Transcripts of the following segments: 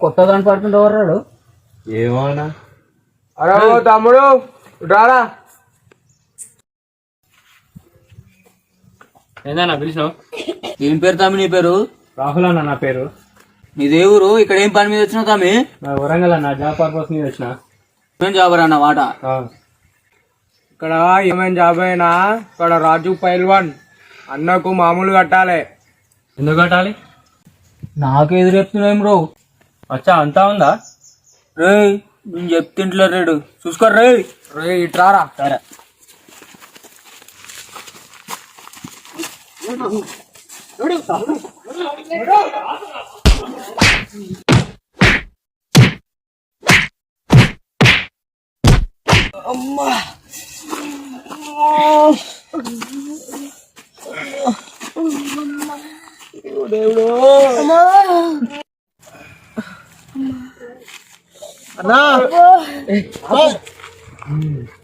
కొత్త దాని పడుతుంటే ఎవరాడు ఏమోనా? అరే ఓ తమ్ముడు రారా. ఏందన్నా పిలిచినావు? ఏం పేరు తమ్మి నీ పేరు? రాహుల్ అన్న నా పేరు. నీ దేవురు ఇక్కడ ఏం పని మీద వచ్చినావు తమ్మి? నా వరంగల్ అన్న జాబ్ పర్పస్ మీద వచ్చిన. ఏం జాబర్ అన్న వాట? ఇక్కడ ఏమైనా జాబ్ అయినా ఇక్కడ రాజు పైల్వాన్ అన్నకు మామూలు కట్టాలి. ఎందుకు కట్టాలి? నాకు ఎదురు చెప్తున్నావు బ్రో. అచ్చా అంతా ఉందా? రే నేను చెప్తింట్లో రేడు చూసుకోరు రే. రే ఇట్రారా. సరే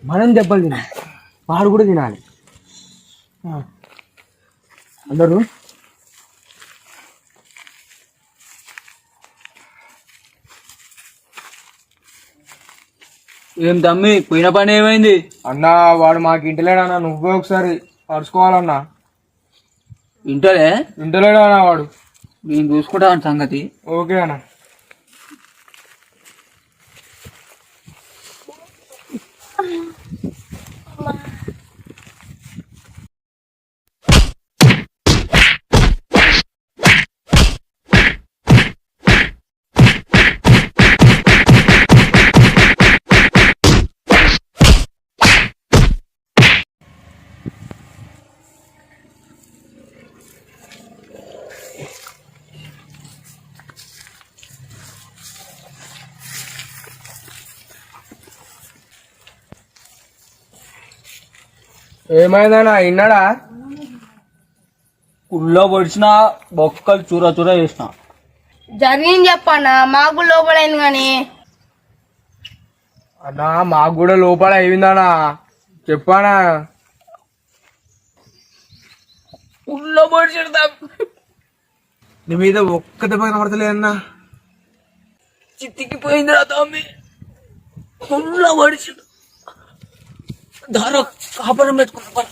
మనం దెబ్బలు తినాలి, వాడు కూడా తినాలి. అందరూ ఏం తమ్మి పోయిన పని ఏమైంది? అన్నా వాడు మాకు ఇంటలేడన్నా, నువ్వే ఒకసారి పరుచుకోవాలన్నా. ఇంటలే ఇంటలేడన్నా వాడు. నేను చూసుకుంటాను సంగతి. ఓకే అన్న. ఏమైందన్నా విన్నాడా? కుళ్ళో పొడిచిన బొక్కలు చూర చూర చేసిన. జరిగింది చెప్పన్నా, మాకు లోపలైంది కానీ. అన్నా మాకు కూడా లోపల అయిందన్నా, చెప్పానా? కుళ్ళో పొడిచిన నీ మీద ఒక్క దెబ్బ కనబడతలే అన్నా. చిత్తికి పోయిందిరా తమ్మి. కుళ్ళో పొడిచిన దార కాపడం పెట్టుకున్నా.